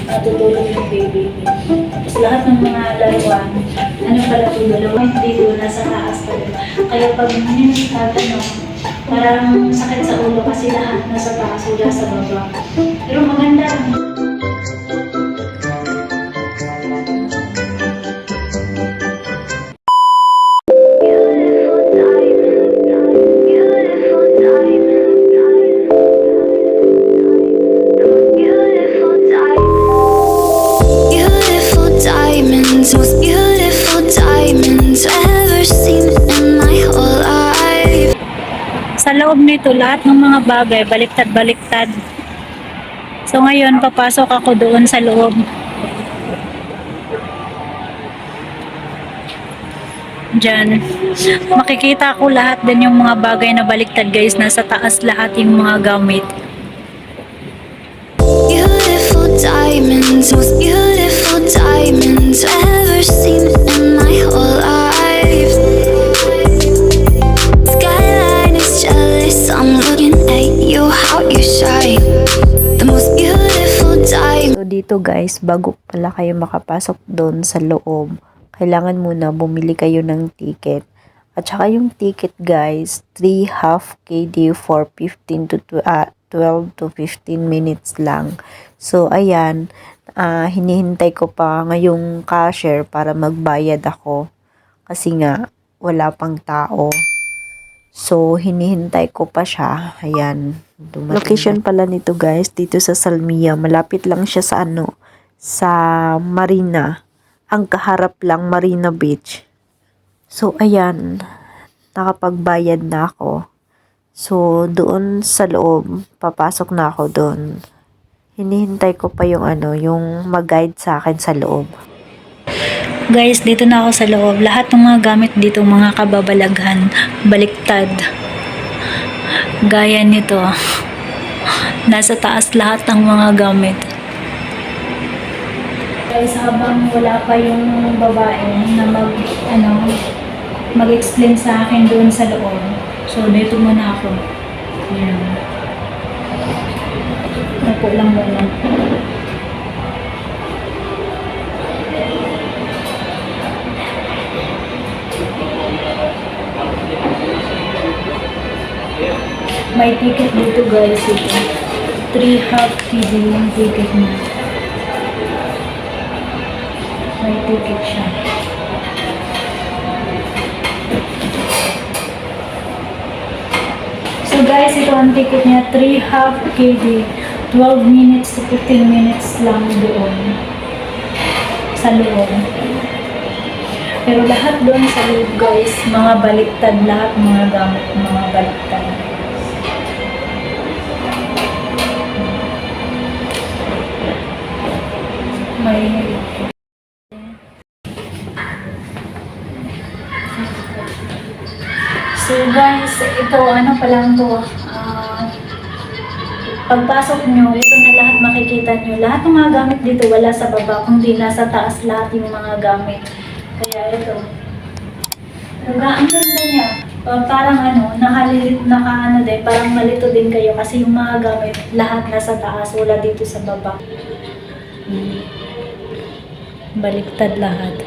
natutulog yung baby. Tapos lahat ng mga laruan, ano pala ito, dalawang dito, nasa taas pala. Kaya pag parang sakit sa ulo kasi lahat nasa taas, wala sa baba. Pero maganda. Most beautiful diamonds ever seen in my whole life. Sa loob nito, lahat ng mga bagay, baliktad-baliktad. So ngayon, papasok ako doon sa loob. Diyan. Makikita ko lahat din yung mga bagay na baliktad guys. Nasa taas lahat yung mga gamit. Beautiful diamonds, most beautiful diamonds ever seen in my whole life. Skyline is jealous, I'm looking at you, how you shine. The most beautiful diamond. So dito guys, bago pala kayo makapasok doon sa loob, kailangan muna bumili kayo ng ticket. At saka yung ticket guys, 3 half KD for 12 to 15 minutes lang. So ayan, hinihintay ko pa ngayong cashier para magbayad ako. Kasi nga, wala pang tao. So, hinihintay ko pa siya. Ayan. Location pala nito guys, dito sa Salmia. Malapit lang siya sa sa Marina. Ang kaharap lang Marina Beach. So, ayan. Nakapagbayad na ako. So, doon sa loob, papasok na ako doon. Hinihintay ko pa yung yung mag-guide sa akin sa loob. Guys, dito na ako sa loob. Lahat ng mga gamit dito, mga kababalaghan, baliktad. Gaya nito. Nasa taas lahat ng mga gamit. Guys, habang wala pa yung babae na mag-explain sa akin doon sa loob. So, dito muna ako. Ayan. Napo lang muna. May ticket dito guys. Ito. 3 half KD yung ticket na. May ticket siya. So guys, ito ang ticket niya, 3 half KD, 12 minutes to 15 minutes lang doon sa loob. Pero lahat doon sa loob guys, mga baliktad lahat, mga gamit, mga baliktad. May So guys, ito pa lang to. Pagpasok nyo, ito na lahat makikita nyo. Lahat ng mga gamit dito wala sa baba, kundi nasa taas lahat yung mga gamit. Kaya ito. Ang ganda niya. Parang din, parang malito din kayo kasi yung mga gamit lahat nasa taas, wala dito sa baba. Baliktad lahat.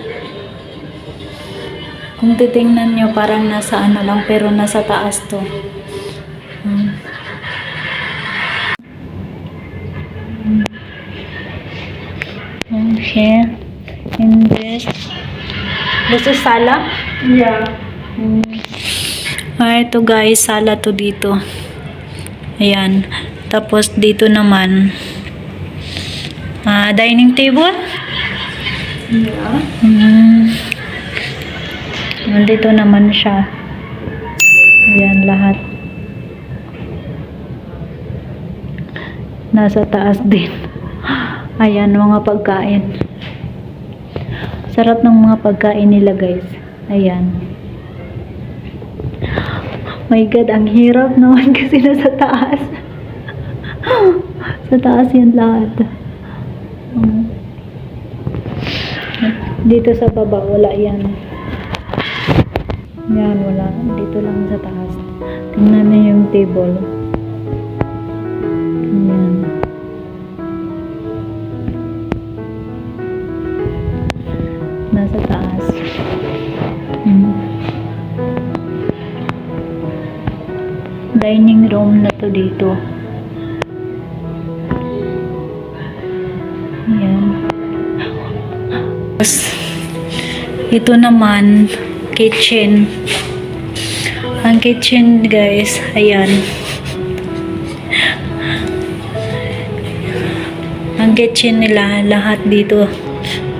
Kung titingnan nyo, parang nasa lang, pero nasa taas to. Okay. And this is sala? Yeah. Ito guys, sala to dito. Ayan. Tapos dito naman, dining table? Yeah. Nandito naman siya. Ayan, lahat. Nasa taas din. Ayan, mga pagkain. Sarap ng mga pagkain nila, guys. Ayan. My God, ang hirap naman kasi nasa taas. Sa taas yan lahat. Dito sa baba, wala yan. Yan, wala. Dito lang sa taas. Tingnan niyo yung table. Yan. nasa taas. Hmm. Dining room na to dito. Ayan. Tapos, ito naman, kitchen. Ang kitchen, guys, ayan. Ang kitchen nila, lahat dito,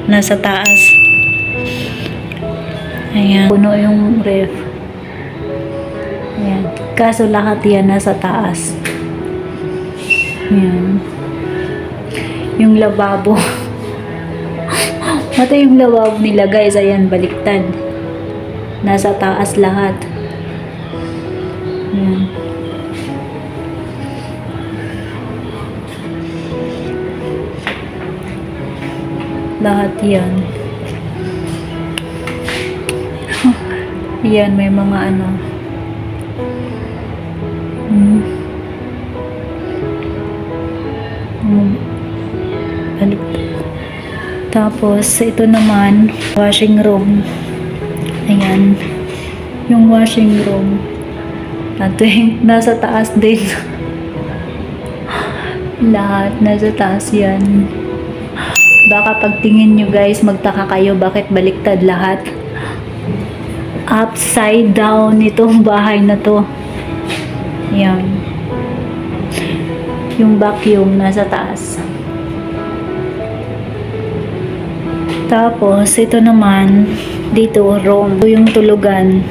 nasa taas. Ayan. Puno yung ref. Ayan. Kaso lahat yan nasa taas. Ayan. Yung lababo. Mata yung lababo nila, guys. Ayan, baliktad. Nasa taas lahat. Ayan. Lahat yan. Yan, may mga ano. Ano? Tapos, ito naman, washing room. Ayan. Yung washing room. At nasa taas din. Lahat, nasa taas yan. Baka pagtingin nyo guys, magtaka kayo bakit baliktad lahat. Upside down itong bahay na to. Yan. Yung vacuum nasa taas. Tapos, ito naman, dito, room. Ito yung tulugan.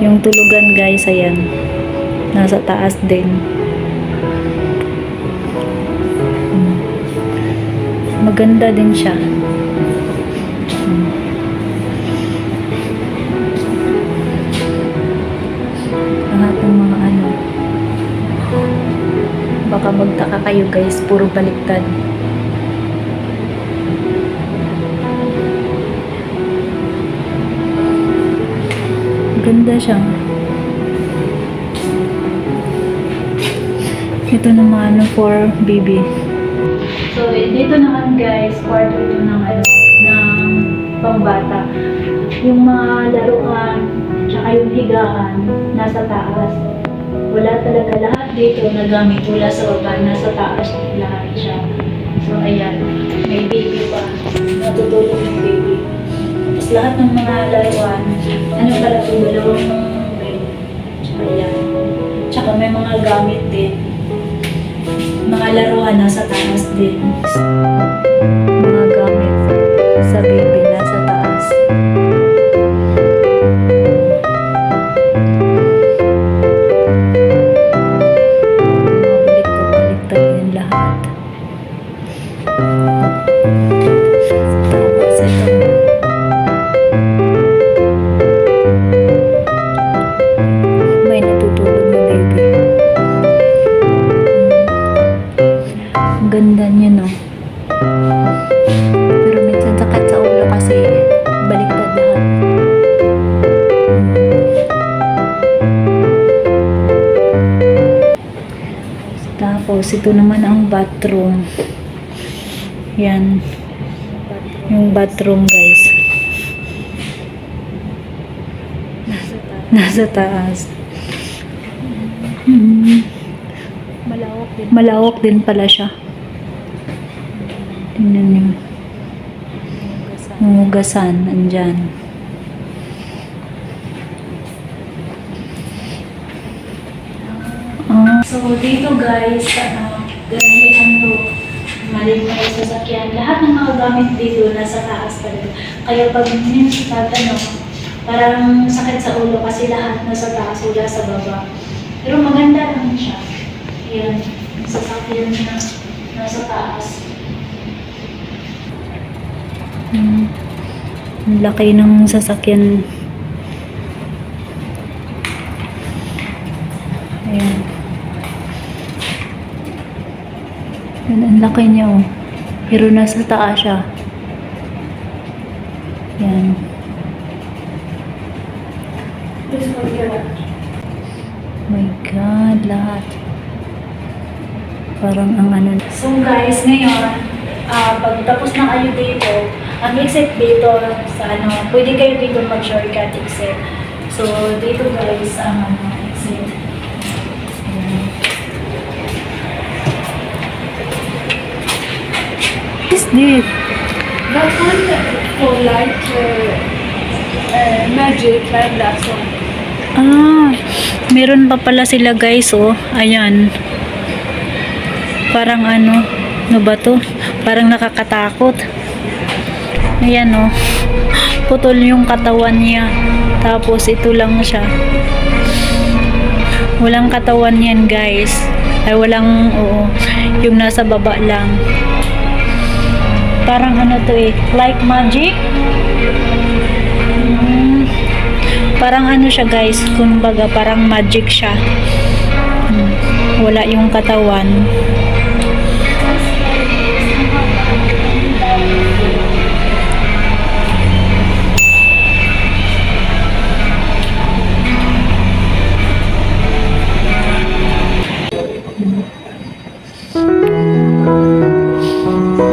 Yung tulugan guys, ayan. Nasa taas din. Maganda din siya. Lahat ng mga ano. Baka magtaka kayo guys, puro baliktad. Ganda siya. Ito naman for baby. So, dito naman guys, kwarto ito ng pangbata. Yung mga laruan, tsaka yung higaan, nasa taas. Wala talaga lahat dito na gamit. Wala sa baba, nasa taas lahat siya. So, ayan. May baby pa. Natutulog yung baby. Tapos lahat ng mga laruan, ano pala ito, dalawang bed. Tsaka ayan. Tsaka may mga gamit din. Mga laruan nasa taas din. Mga gamit sa baby nasa taas. Baliktad din lahat. Tapos ito. May natutulog na baby. Ang ganda niya, no? Pero minsan sakit sa ulo kasi baliktad lahat. Tapos, ito naman ang bathroom. Yan. Yung bathroom, guys. Nasa taas. Malawak din pala siya. Tingnan niyo. Hugasan, andyan. So, dito guys, ganahian to. Maliit na yung sasakyan. Lahat ng mga gamit dito nasa taas talaga. Kaya pag minsan parang sakit sa ulo kasi lahat nasa taas, wala sa baba. Pero maganda lang siya. Yan, sasakyan na nasa taas. Ang laki ng sasakyan. Ayan. Yan, ang laki niya, oh. Pero nasa taas siya. Yan. My God, lahat. Parang ang ano. So guys, ngayon, pag tapos na kayo dito, Ang exit dito sa ano, pwede kayo dito mag-shortcut exit. So, dito guys, ang exit. Is this? That one for like magic, like that one. Ah, meron pa pala sila guys, oh. Ayan. Parang ano ba to? Parang nakakatakot. Ayan, oh. Putol yung katawan niya. Tapos ito lang siya. Walang katawan yan guys. Ay walang, oo. Yung nasa baba lang. Parang ano to eh. Like magic. Parang ano siya guys, kumbaga parang magic siya. Wala yung katawan.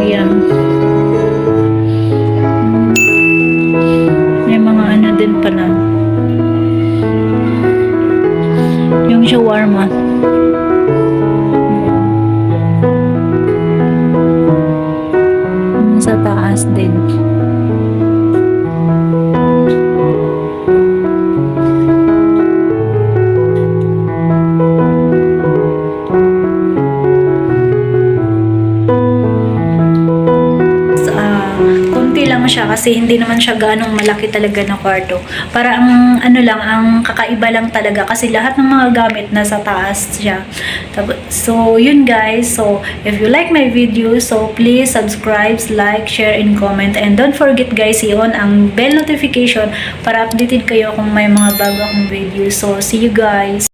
Ayan. May mga ano din pala. Yung shawarma. Sa taas din. Konti lang siya kasi hindi naman siya ganong malaki talaga na kwarto. Para ang ano lang, ang kakaiba lang talaga kasi lahat ng mga gamit nasa taas siya. So, yun guys. So, if you like my video, so please subscribe, like, share, and comment. And don't forget guys, i-on ang bell notification para updated kayo kung may mga bago akong video. So, see you guys!